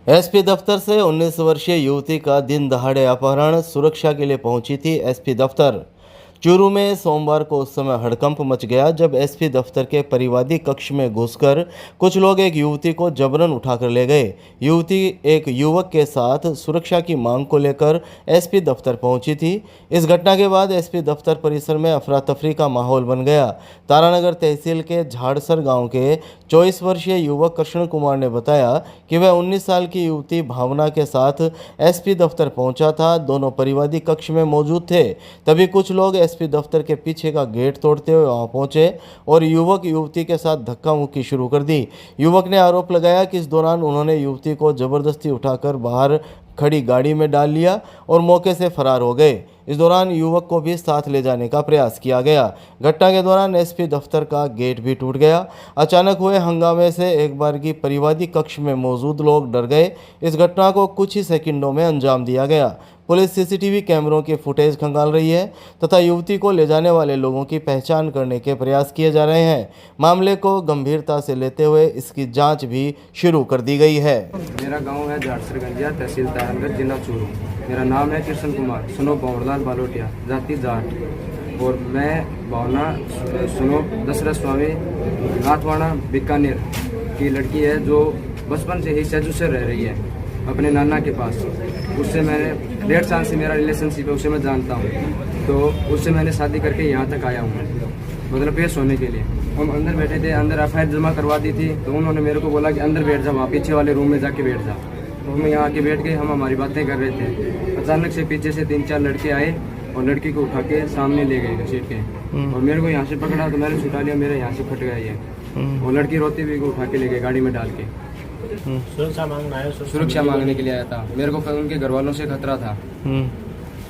SP दफ्तर से 19 वर्षीय युवती का दिन दहाड़े अपहरण, सुरक्षा के लिए पहुंची थी एसपी दफ्तर। चूरू में सोमवार को उस समय हड़कंप मच गया जब एसपी दफ्तर के परिवादी कक्ष में घुसकर कुछ लोग एक युवती को जबरन उठाकर ले गए। युवती एक युवक के साथ सुरक्षा की मांग को लेकर एसपी दफ्तर पहुंची थी। इस घटना के बाद एसपी दफ्तर परिसर में अफरा तफरी का माहौल बन गया। तारानगर तहसील के झाड़सर गांव के 24 वर्षीय युवक कृष्ण कुमार ने बताया कि वह 19 साल की युवती भावना के साथ एसपी दफ्तर पहुंचा था। दोनों परिवादी कक्ष में मौजूद थे। तभी कुछ लोग एसपी दफ्तर के पीछे का गेट तोड़ते हुए वहां पहुंचे और युवक युवती के साथ धक्का मुक्की शुरू कर दी। युवक ने आरोप लगाया कि इस दौरान उन्होंने युवती को जबरदस्ती उठाकर बाहर खड़ी गाड़ी में डाल लिया और मौके से फरार हो गए। इस दौरान युवक को भी साथ ले जाने का प्रयास किया गया। घटना के दौरान एसपी दफ्तर का गेट भी टूट गया। अचानक हुए हंगामे से एक बार की परिवादी कक्ष में मौजूद लोग डर गए। इस घटना को कुछ ही सेकंडों में अंजाम दिया गया। पुलिस सीसीटीवी कैमरों की फुटेज खंगाल रही है तथा युवती को ले जाने वाले लोगों की पहचान करने के प्रयास किए जा रहे हैं। मामले को गंभीरता से लेते हुए इसकी जांच भी शुरू कर दी गई है। मेरा गांव है झाड़सर गंजिया, तहसील तारानगर, जिला चूरू। मेरा नाम है कृष्ण कुमार, सुनो बावड़लाल बालोटिया, जाति जाट। और मैं भावना सुनो दशरथ स्वामी नाथवाड़ा बीकानेर की लड़की है जो बचपन से ही सजू से रह रही है अपने नाना के पास। उससे मैंने 1.5 साल से मेरा रिलेशनशिप है, उसे मैं जानता हूँ। तो उससे मैंने शादी करके यहाँ तक आया हूँ, मतलब पेश होने के लिए। हम अंदर बैठे थे, अंदर एफआईआर जमा करवा दी थी। तो उन्होंने मेरे को बोला कि अंदर बैठ जाओ, वहाँ पीछे वाले रूम में जाके बैठ जाओ। तो हम यहाँ आके बैठ गए, हम हमारी बातें कर रहे थे। अचानक से पीछे से 3-4 लड़के आए और लड़की को उठा के सामने ले गए घसीट के, और मेरे को यहाँ से पकड़ा तो मैंने छुटा लिया, मेरे यहाँ से फट गया ये। और लड़की रोती हुई को उठा के ले गए गाड़ी में डाल के। सुरक्षा मांगने के लिए आया था। मेरे को उनके घर वालों से खतरा था।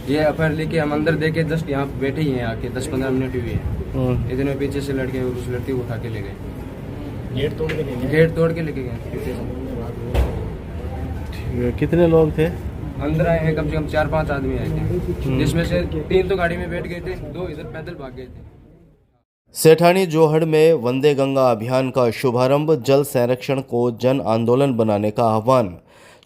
ये अफेयर लेके हम अंदर देखे, जस्ट यहाँ बैठे ही हैं आके 10-15 मिनट हुई है। इतने पीछे से लड़के उस लड़की को उठा के ले गए, गेट तोड़ के लेके गए पीछे से। कितने लोग थे अंदर? आए हैं कम से कम 4-5 आदमी आए थे, जिसमें से 3 तो गाड़ी में बैठ गए थे, 2 इधर पैदल भाग गए थे। सेठानी जोहड़ में वंदे गंगा अभियान का शुभारंभ, जल संरक्षण को जन आंदोलन बनाने का आह्वान।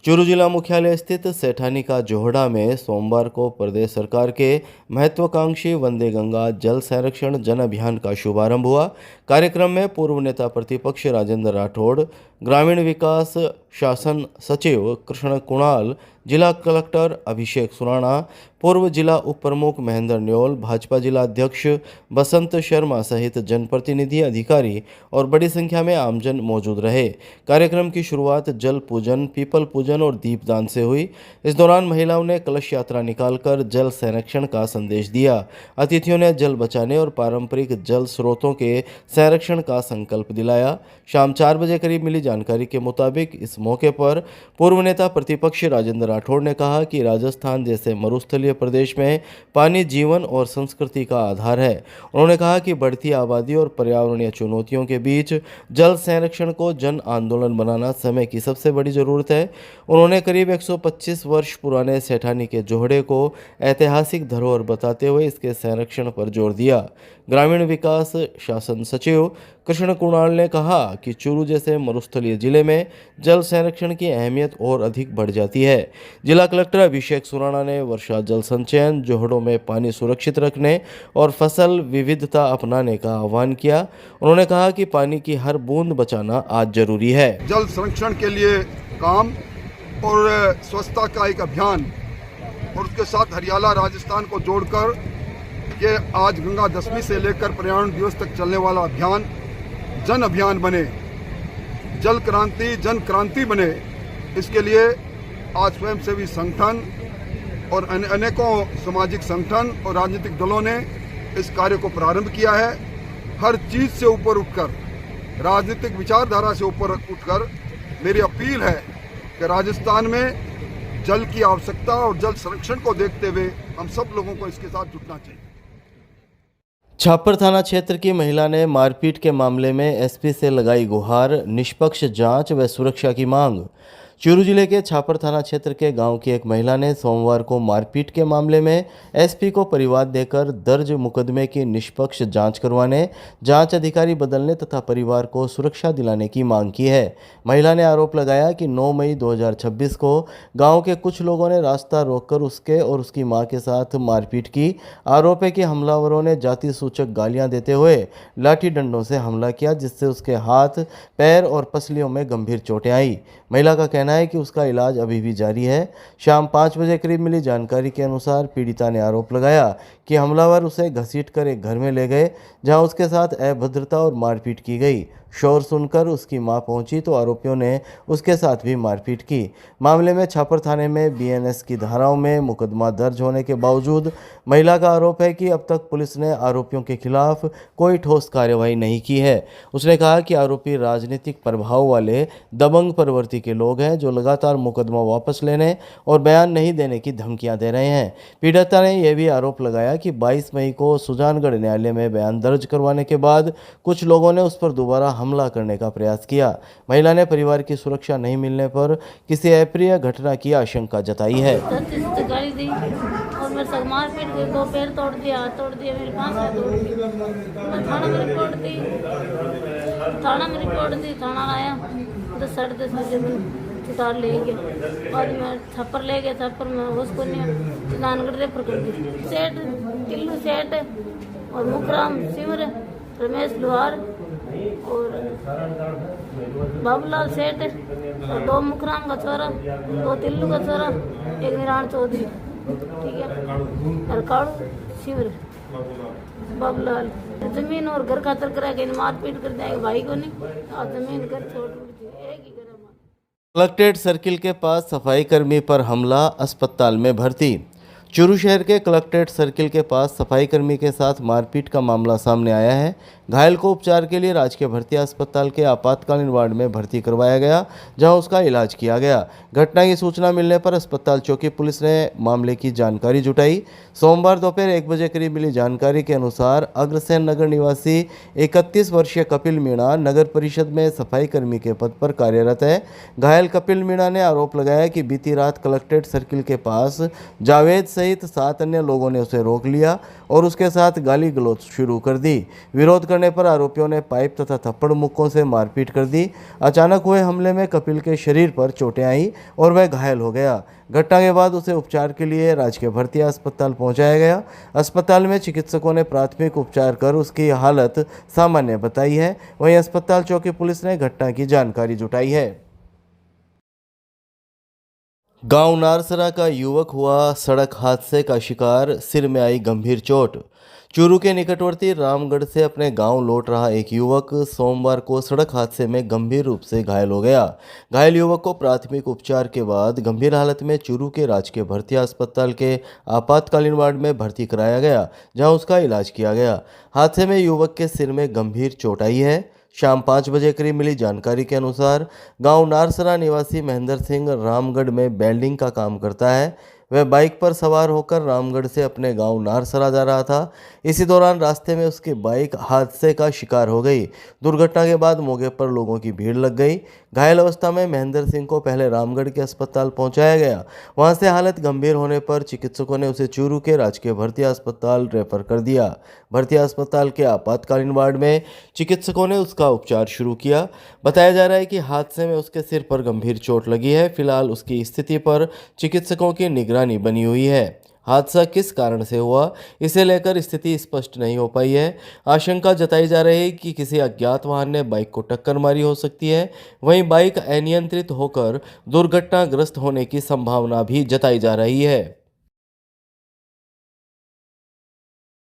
चूरू जिला मुख्यालय स्थित सेठानी का जोहड़ा में सोमवार को प्रदेश सरकार के महत्वाकांक्षी वंदे गंगा जल संरक्षण जन अभियान का शुभारंभ हुआ। कार्यक्रम में पूर्व नेता प्रतिपक्ष राजेंद्र राठौड़, ग्रामीण विकास शासन सचिव कृष्ण कुणाल, जिला कलेक्टर अभिषेक सुराणा, पूर्व जिला उप प्रमुख महेंद्र न्योल, भाजपा जिला अध्यक्ष बसंत शर्मा सहित जनप्रतिनिधि, अधिकारी और बड़ी संख्या में आमजन मौजूद रहे। कार्यक्रम की शुरुआत जल पूजन, पीपल पूजन और दीपदान से हुई। इस दौरान महिलाओं ने कलश यात्रा निकालकर जल संरक्षण का संदेश दिया। अतिथियों ने जल बचाने और पारंपरिक जल स्रोतों के संरक्षण का संकल्प दिलाया। शाम 4 बजे करीब मिली जानकारी के मुताबिक इस मौके पर पूर्व नेता प्रतिपक्ष राजेंद्र राठौड़ ने कहा कि राजस्थान जैसे मरुस्थलीय प्रदेश में पानी जीवन और संस्कृति का आधार है। उन्होंने कहा कि बढ़ती आबादी और पर्यावरणीय चुनौतियों के बीच जल संरक्षण को जन आंदोलन बनाना समय की सबसे बड़ी जरूरत है। उन्होंने करीब 125 वर्ष पुराने सेठानी के जोहड़े को ऐतिहासिक धरोहर बताते हुए इसके संरक्षण पर जोर दिया। ग्रामीण विकास शासन सचिव कृष्ण कुणाल ने कहा कि चूरू जैसे मरुस्थलीय जिले में जल संरक्षण की अहमियत और अधिक बढ़ जाती है। जिला कलेक्टर अभिषेक सुराणा ने वर्षा जल संचयन, जोहड़ों में पानी सुरक्षित रखने और फसल विविधता अपनाने का आह्वान किया। उन्होंने कहा कि पानी की हर बूंद बचाना आज जरूरी है। जल संरक्षण के लिए काम और स्वच्छता का एक अभियान और उसके साथ हरियाला राजस्थान को जोड़कर ये आज गंगा दशमी से लेकर पर्यावरण दिवस तक चलने वाला अभियान जन अभियान बने, जल क्रांति जन क्रांति बने। इसके लिए आज स्वयंसेवी संगठन और अनेकों सामाजिक संगठन और राजनीतिक दलों ने इस कार्य को प्रारंभ किया है। हर चीज से ऊपर उठकर, राजनीतिक विचारधारा से ऊपर उठकर मेरी अपील है कि राजस्थान में जल की आवश्यकता और जल संरक्षण को देखते हुए हम सब लोगों को इसके साथ जुटना चाहिए। छापर थाना क्षेत्र की महिला ने मारपीट के मामले में एसपी से लगाई गुहार, निष्पक्ष जांच व सुरक्षा की मांग। चूरू जिले के छापर थाना क्षेत्र के गांव की एक महिला ने सोमवार को मारपीट के मामले में एसपी को परिवाद देकर दर्ज मुकदमे की निष्पक्ष जांच करवाने, जांच अधिकारी बदलने तथा परिवार को सुरक्षा दिलाने की मांग की है। महिला ने आरोप लगाया कि 9 मई 2026 को गांव के कुछ लोगों ने रास्ता रोककर उसके और उसकी मां के साथ मारपीट की। आरोप है कि हमलावरों ने जाति सूचक गालियां देते हुए लाठी डंडों से हमला किया, जिससे उसके हाथ, पैर और पसलियों में गंभीर चोटें आई। महिला का कहना है कि उसका इलाज अभी भी जारी है। शाम 5 बजे करीब मिली जानकारी के अनुसार पीड़िता ने आरोप लगाया कि हमलावर उसे घसीटकर एक घर में ले गए, जहां उसके साथ अभद्रता और मारपीट की गई। शोर सुनकर उसकी मां पहुंची तो आरोपियों ने उसके साथ भी मारपीट की। मामले में छापर थाने में बीएनएस की धाराओं में मुकदमा दर्ज होने के बावजूद महिला का आरोप है कि अब तक पुलिस ने आरोपियों के खिलाफ कोई ठोस कार्रवाई नहीं की है। उसने कहा कि आरोपी राजनीतिक प्रभाव वाले दबंग प्रवृत्ति के लोग हैं, जो लगातार मुकदमा वापस लेने और बयान नहीं देने की धमकियां दे रहे हैं। पीड़िता ने यह भी आरोप लगाया कि 22 मई को सुजानगढ़ न्यायालय में बयान दर्ज करवाने के बाद कुछ लोगों ने उस पर दोबारा हमला करने का प्रयास किया। महिला ने परिवार की सुरक्षा नहीं मिलने पर किसी अप्रिय घटना की आशंका जताई है। गाली दी और मेरे साथ मारपीट की, 2 पैर तोड़ दिया, हाथ तोड़ दिया, मेरी पांव तोड़ दी। मैं थाना में रिपोर्ट दी, थाना आया 10-10:30 बजे छुटा ले गया। बाद में थप्पड़ ले गया, थप्पड़ में होश को नहीं नानगढ़ रेफर कर दी। सेठ टिल्लू सेठ और मुखराम सिमर, रमेश लोहार और बाबूलाल सेठ और 2 मुखराम का छोरा, 2 तिल्लू का छोरा, 1 निराण चौधरी, ठीक है, और काड़ू शिवर बाबूलाल। जमीन और घर खातर करा के मारपीट कर देंगे भाई को नहीं, और जमीन घर छोड़ दी, एक ही घर। कलेक्ट्रेट सर्किल के पास सफाई कर्मी पर हमला, अस्पताल में भर्ती। चूरू शहर के कलेक्ट्रेट सर्किल के पास सफाई कर्मी के साथ मारपीट का मामला सामने आया है। घायल को उपचार के लिए राजकीय भर्ती अस्पताल के आपातकालीन वार्ड में भर्ती करवाया गया, जहां उसका इलाज किया गया। घटना की सूचना मिलने पर अस्पताल चौकी पुलिस ने मामले की जानकारी जुटाई। सोमवार दोपहर 1 बजे करीब मिली जानकारी के अनुसार अग्रसेन नगर निवासी 31 वर्षीय कपिल मीणा नगर परिषद में सफाई कर्मी के पद पर कार्यरत है। घायल कपिल मीणा ने आरोप लगाया कि बीती रात कलेक्ट्रेट सर्किल के पास जावेद सहित 7 अन्य लोगों ने उसे रोक लिया और उसके साथ गाली गलौज शुरू कर दी। विरोध करने पर आरोपियों ने पाइप तथा थप्पड़ मुक्कों से मारपीट कर दी। अचानक हुए हमले में कपिल के शरीर पर चोटें आई और वह घायल हो गया। घटना के बाद उसे उपचार के लिए राजकीय भर्ती अस्पताल पहुंचाया गया। अस्पताल में चिकित्सकों ने प्राथमिक उपचार कर उसकी हालत सामान्य बताई है। वहीं अस्पताल चौकी पुलिस ने घटना की जानकारी जुटाई है। गांव नारसरा का युवक हुआ सड़क हादसे का शिकार, सिर में आई गंभीर चोट। चूरू के निकटवर्ती रामगढ़ से अपने गांव लौट रहा एक युवक सोमवार को सड़क हादसे में गंभीर रूप से घायल हो गया। घायल युवक को प्राथमिक उपचार के बाद गंभीर हालत में चूरू के राजकीय भर्ती अस्पताल के आपातकालीन वार्ड में भर्ती कराया गया, जहां उसका इलाज किया गया। हादसे में युवक के सिर में गंभीर चोट आई है। शाम 5 बजे करीब मिली जानकारी के अनुसार गांव नारसरा निवासी महेंद्र सिंह रामगढ़ में वेल्डिंग का काम करता है। वह बाइक पर सवार होकर रामगढ़ से अपने गांव नारसरा जा रहा था। इसी दौरान रास्ते में उसकी बाइक हादसे का शिकार हो गई। दुर्घटना के बाद मौके पर लोगों की भीड़ लग गई। घायल अवस्था में महेंद्र सिंह को पहले रामगढ़ के अस्पताल पहुंचाया गया। वहां से हालत गंभीर होने पर चिकित्सकों ने उसे चूरू के राजकीय भर्ती अस्पताल रेफर कर दिया। भर्ती अस्पताल के आपातकालीन वार्ड में चिकित्सकों ने उसका उपचार शुरू किया। बताया जा रहा है कि हादसे में उसके सिर पर गंभीर चोट लगी है। फिलहाल उसकी स्थिति पर चिकित्सकों की निगरानी बनी हुई है। हादसा किस कारण से हुआ, इसे लेकर स्थिति स्पष्ट नहीं हो पाई है। आशंका जताई जा रही है कि किसी अज्ञात वाहन ने बाइक को टक्कर मारी हो सकती है। वहीं बाइक अनियंत्रित होकर दुर्घटनाग्रस्त होने की संभावना भी जताई जा रही है।